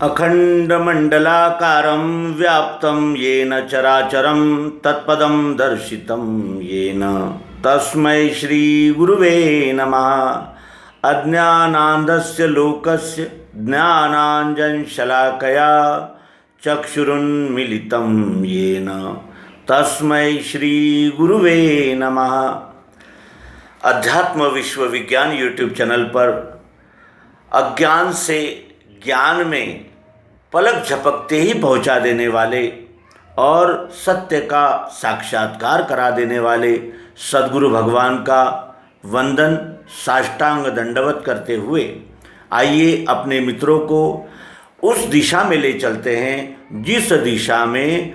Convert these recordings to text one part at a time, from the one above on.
अखंडमंडलाकारं व्याप्तं येन चराचरं तत्पदं दर्शितं येन तस्मै श्रीगुरुवे नमः। अज्ञानान्धस्य लोकस्य ज्ञानाञ्जनशलाकया चक्षुरुन्मीलितं येन तस्मै श्रीगुरुवे नमः। अध्यात्म विश्व विज्ञान यूट्यूब चैनल पर अज्ञान से ज्ञान में पलक झपकते ही पहुंचा देने वाले और सत्य का साक्षात्कार करा देने वाले सद्गुरु भगवान का वंदन साष्टांग दंडवत करते हुए आइए अपने मित्रों को उस दिशा में ले चलते हैं जिस दिशा में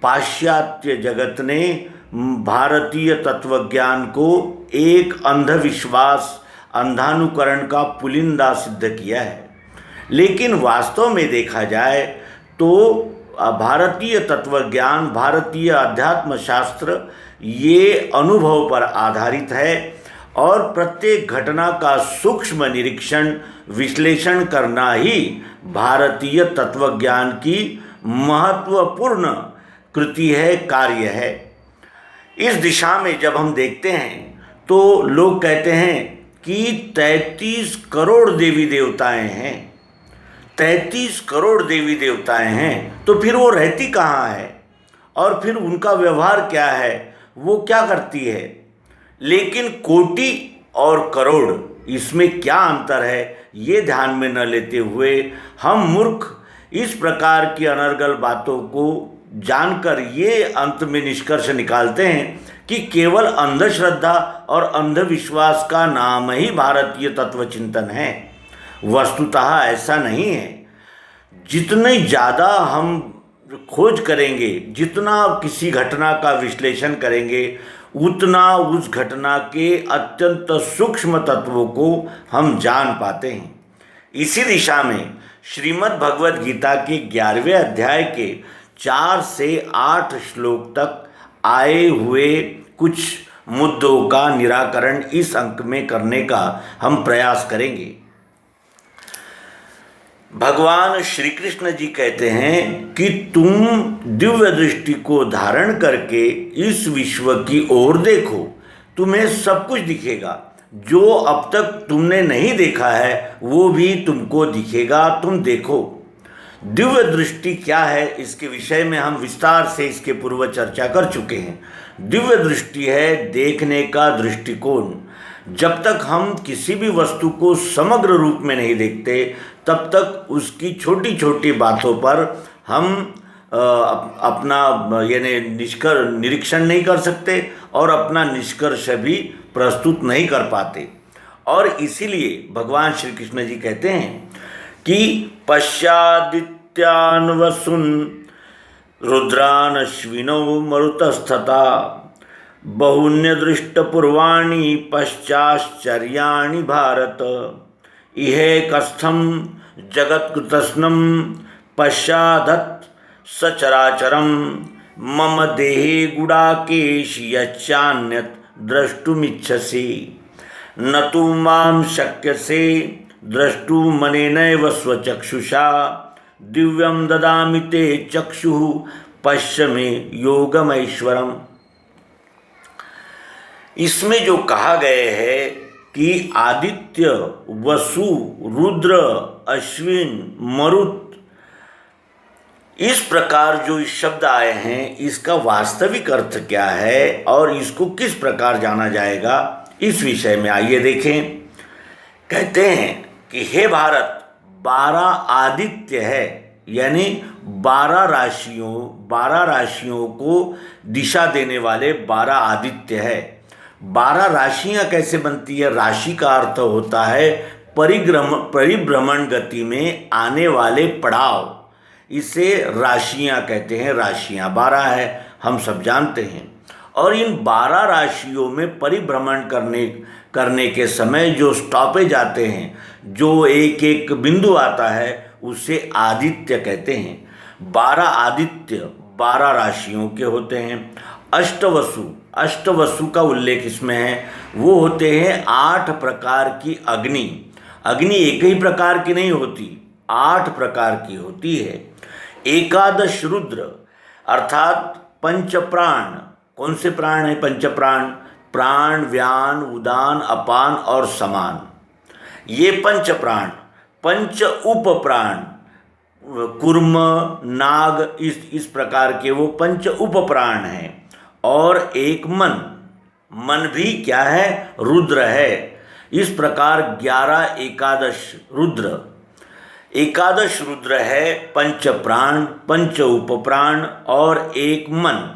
पाश्चात्य जगत ने भारतीय तत्वज्ञान को एक अंधविश्वास अंधानुकरण का पुलिंदा सिद्ध किया है। लेकिन वास्तव में देखा जाए तो भारतीय तत्वज्ञान, भारतीय अध्यात्म शास्त्र ये अनुभव पर आधारित है और प्रत्येक घटना का सूक्ष्म निरीक्षण विश्लेषण करना ही भारतीय तत्वज्ञान की महत्वपूर्ण कृति है, कार्य है। इस दिशा में जब हम देखते हैं तो लोग कहते हैं कि 33 करोड़ देवी देवताएं हैं, 33 करोड़ देवी देवताएं हैं, तो फिर वो रहती कहाँ है और फिर उनका व्यवहार क्या है, वो क्या करती है। लेकिन कोटि और करोड़ इसमें क्या अंतर है ये ध्यान में न लेते हुए हम मूर्ख इस प्रकार की अनर्गल बातों को जानकर ये अंत में निष्कर्ष निकालते हैं कि केवल अंधश्रद्धा और अंधविश्वास का नाम ही भारतीय तत्वचिंतन है। वस्तुतः ऐसा नहीं है। जितने ज़्यादा हम खोज करेंगे, जितना किसी घटना का विश्लेषण करेंगे, उतना उस घटना के अत्यंत सूक्ष्म तत्वों को हम जान पाते हैं। इसी दिशा में श्रीमद् भगवद गीता के 11वें अध्याय के 4 से 8 श्लोक तक आए हुए कुछ मुद्दों का निराकरण इस अंक में करने का हम प्रयास करेंगे। भगवान श्री कृष्ण जी कहते हैं कि तुम दिव्य दृष्टि को धारण करके इस विश्व की ओर देखो, तुम्हें सब कुछ दिखेगा। जो अब तक तुमने नहीं देखा है वो भी तुमको दिखेगा, तुम देखो। दिव्य दृष्टि क्या है इसके विषय में हम विस्तार से इसके पूर्व चर्चा कर चुके हैं। दिव्य दृष्टि है देखने का दृष्टिकोण। जब तक हम किसी भी वस्तु को समग्र रूप में नहीं देखते तब तक उसकी छोटी छोटी बातों पर हम अपना यानी निरीक्षण नहीं कर सकते और अपना निष्कर्ष भी प्रस्तुत नहीं कर पाते। और इसीलिए भगवान श्री कृष्ण जी कहते हैं कि पश्चादित्यान वसुन रुद्रान अश्विनौ मरुतस्तथा बहुन्यदृष्टपूर्वाणि पश्चाश्चर्याणि भारत इहेकस्थं जगत्कृतस्नं पश्चादत् सचराचरं मम देहे गुडाकेश यच्चान्यत् द्रष्टुमिच्छसि न तु मां शक्यसे द्रष्टुमनेनैव स्वचक्षुषा दिव्यं ददामि ते चक्षुः पश्य मे योगमैश्वरम्। इसमें जो कहा गया है कि आदित्य, वसु, रुद्र, अश्विन, मरुत, इस प्रकार जो शब्द आए हैं इसका वास्तविक अर्थ क्या है और इसको किस प्रकार जाना जाएगा, इस विषय में आइए देखें। कहते हैं कि हे भारत, 12 आदित्य है, यानी 12 राशियों को दिशा देने वाले 12 आदित्य है। 12 राशियां कैसे बनती है? राशि का अर्थ होता है परिभ्रमण गति में आने वाले पड़ाव, इसे राशियां कहते हैं। राशियां 12 है, हम सब जानते हैं। और इन 12 राशियों में परिभ्रमण करने के समय जो स्टॉपेज आते हैं, जो एक एक बिंदु आता है, उसे आदित्य कहते हैं। 12 आदित्य 12 राशियों के होते हैं। अष्टवसु का उल्लेख इसमें है। वो होते हैं 8 प्रकार की अग्नि। अग्नि एक ही प्रकार की नहीं होती, 8 प्रकार की होती है। एकादश रुद्र अर्थात पंच प्राण। कौन से प्राण है पंच प्राण? प्राण, व्यान, उदान, अपान और समान। ये पंच प्राण, पंच उप प्राण, कूर्म, नाग, इस प्रकार के वो पंच उप प्राण हैं। और एक मन, मन भी क्या है? रुद्र है। इस प्रकार 11 एकादश रुद्र। एकादश रुद्र है पंच प्राण, पंच उप प्राण और एक मन।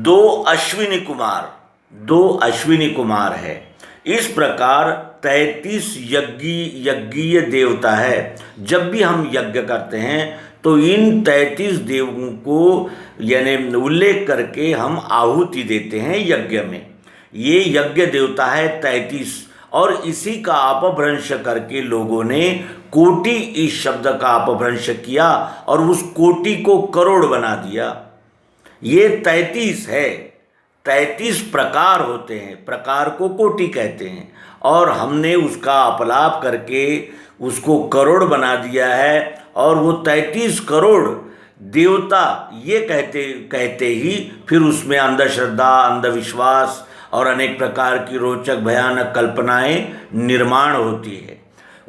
2 अश्विनी कुमार, 2 अश्विनी कुमार है। इस प्रकार 33 यज्ञीय देवता है। जब भी हम यज्ञ करते हैं तो इन 33 देवों को यानी उल्लेख करके हम आहुति देते हैं यज्ञ में। ये यज्ञ देवता है 33, और इसी का अपभ्रंश करके लोगों ने कोटि इस शब्द का अपभ्रंश किया और उस कोटि को करोड़ बना दिया। ये 33 है, 33 प्रकार होते हैं, प्रकार को कोटि कहते हैं, और हमने उसका अपलाप करके उसको करोड़ बना दिया है। और वो 33 करोड़ देवता ये कहते ही फिर उसमें अंधश्रद्धा, अंधविश्वास और अनेक प्रकार की रोचक भयानक कल्पनाएं निर्माण होती है।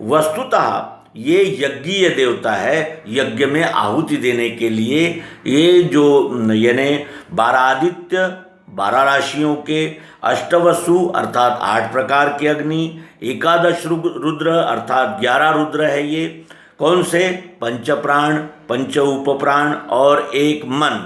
वस्तुतः ये यज्ञीय देवता है। यज्ञ में आहुति देने के लिए ये जो यानी 12 आदित्य, 12 राशियों के, अष्टवसु अर्थात 8 प्रकार के अग्नि, एकादश रुद्र अर्थात 11 रुद्र है। ये कौन से? पंच प्राण, पंच उप प्राण और एक मन।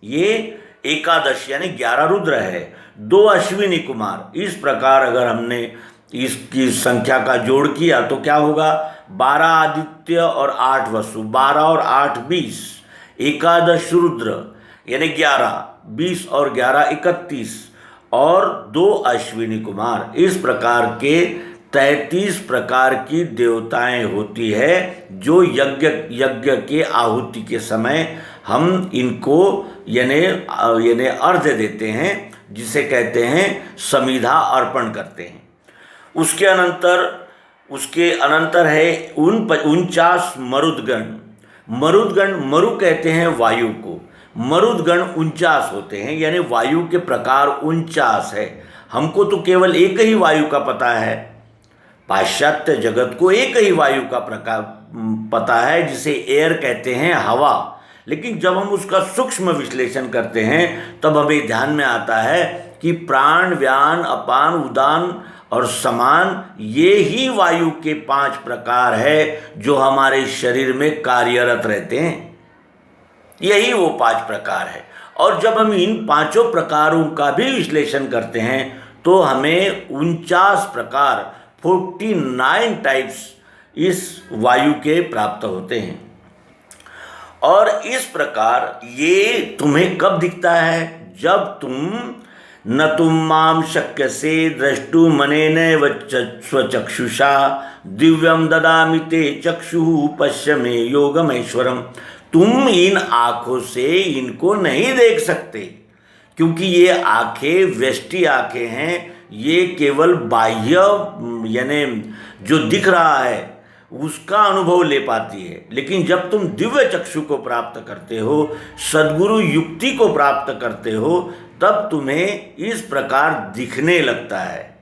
ये एकादश यानी 11 रुद्र है। 2 अश्विनी कुमार। इस प्रकार अगर हमने इसकी संख्या का जोड़ किया तो क्या होगा? 12 आदित्य और 8 वसु, 12 और 8 20। एकादश रुद्र यानी 11, 20 और 11 31 और 2 अश्विनी कुमार। इस प्रकार के 33 प्रकार की देवताएं होती है जो यज्ञ के आहुति के समय हम इनको यानी अर्घ्य देते हैं, जिसे कहते हैं समिधा अर्पण करते हैं। उसके अनंतर है 49 मरुदगण। मरु कहते हैं वायु को। मरुदगण 49 होते हैं, यानी वायु के प्रकार 49 है। हमको तो केवल एक ही वायु का पता है, पाश्चात्य जगत को एक ही वायु का प्रकार पता है, जिसे एयर कहते हैं, हवा। लेकिन जब हम उसका सूक्ष्म विश्लेषण करते हैं तब हमें ध्यान में आता है कि प्राण, व्यान, अपान, उदान और समान ये ही वायु के 5 प्रकार है जो हमारे शरीर में कार्यरत रहते हैं। यही वो 5 प्रकार है। और जब हम इन 5 प्रकारों का भी विश्लेषण करते हैं तो हमें 49 प्रकार 49 टाइप्स इस वायु के प्राप्त होते हैं। और इस प्रकार ये तुम्हें कब दिखता है? जब तुम न तुम माम शक्य से द्रष्टु मनेन स्वचक्षुषा दिव्यम ददामि ते चक्षु पश्य मे योगमेश्वरम। तुम इन आँखों से इनको नहीं देख सकते, क्योंकि ये आँखें व्यष्टि आँखें हैं। ये केवल बाह्य यानी जो दिख रहा है उसका अनुभव ले पाती है। लेकिन जब तुम दिव्य चक्षु को प्राप्त करते हो, सद्गुरु युक्ति को प्राप्त करते हो, तब तुम्हें इस प्रकार दिखने लगता है।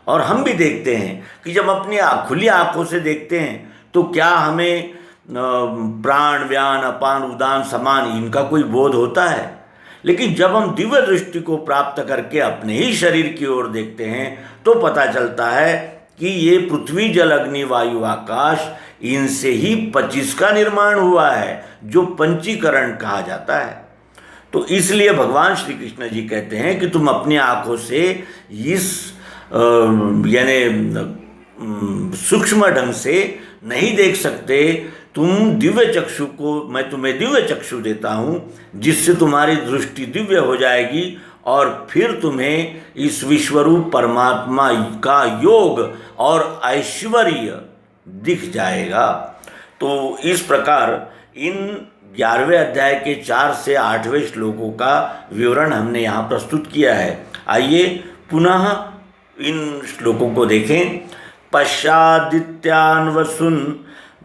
और हम भी देखते हैं कि जब अपनी खुली आँखों से देखते हैं तो क्या हमें प्राण, व्यान, अपान, उदान, समान इनका कोई बोध होता है? लेकिन जब हम दिव्य दृष्टि को प्राप्त करके अपने ही शरीर की ओर देखते हैं तो पता चलता है कि ये पृथ्वी, जल, अग्नि, वायु, आकाश, इनसे ही 25 का निर्माण हुआ है, जो पंचीकरण कहा जाता है। तो इसलिए भगवान श्री कृष्ण जी कहते हैं कि तुम अपनी आँखों से इस यानी सूक्ष्म ढंग से नहीं देख सकते। तुम दिव्य चक्षु को, मैं तुम्हें दिव्य चक्षु देता हूँ, जिससे तुम्हारी दृष्टि दिव्य हो जाएगी और फिर तुम्हें इस विश्वरूप परमात्मा का योग और ऐश्वर्य दिख जाएगा। तो इस प्रकार इन 11वें अध्याय के 4 से 8वें श्लोकों का विवरण हमने यहाँ प्रस्तुत किया है। आइए पुनः इन श्लोकों को देखें। पश्चादित्यान् वसून्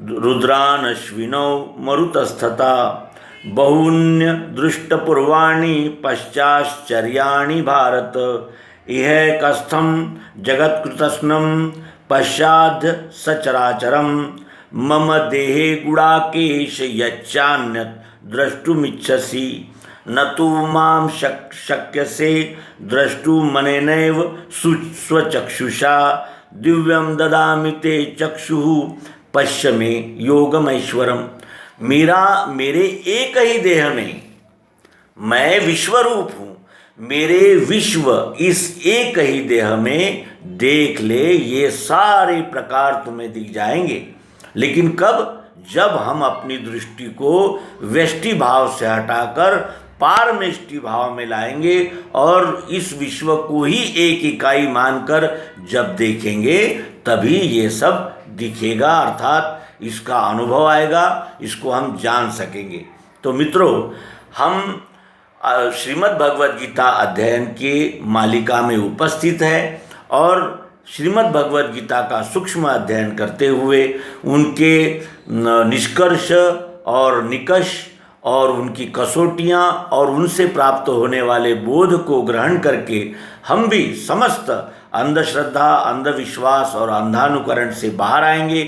रुद्रानश्विनौ मरुतस्तथा बहून्य दृष्टपूर्वाणि पश्चाश्चर्याणि भारत इह कस्थम जगत्कृतस्नं पश्चाद् सचराचरं मम देहे गुडाकेश यच्चान्यत् द्रष्टुमिच्छसि न तु मां शक्यसे द्रष्टुमनेनैव स्वचक्षुषा दिव्यं ददामि ते चक्षुः पश्य मे योगमैश्वरम। मेरे एक ही देह में मैं विश्वरूप हूँ, मेरे विश्व इस एक ही देह में देख ले, ये सारे प्रकार तुम्हें दिख जाएंगे। लेकिन कब? जब हम अपनी दृष्टि को व्यष्टि भाव से हटाकर पारमेष्टि भाव में लाएंगे और इस विश्व को ही एक इकाई मानकर जब देखेंगे तभी ये सब दिखेगा, अर्थात इसका अनुभव आएगा, इसको हम जान सकेंगे। तो मित्रों, हम श्रीमद् भगवद गीता अध्ययन के मालिका में उपस्थित है और श्रीमद् भगवद गीता का सूक्ष्म अध्ययन करते हुए उनके निष्कर्ष और निकष और उनकी कसौटियाँ और उनसे प्राप्त होने वाले बोध को ग्रहण करके हम भी समस्त अंधश्रद्धा, अंधविश्वास और अंधानुकरण से बाहर आएंगे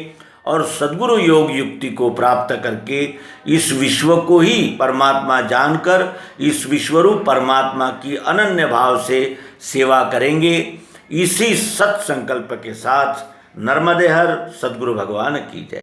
और सद्गुरु योग युक्ति को प्राप्त करके इस विश्व को ही परमात्मा जानकर इस विश्वरूप परमात्मा की अनन्य भाव से सेवा करेंगे। इसी सत संकल्प के साथ नर्मदे हर सद्गुरु भगवान की जय।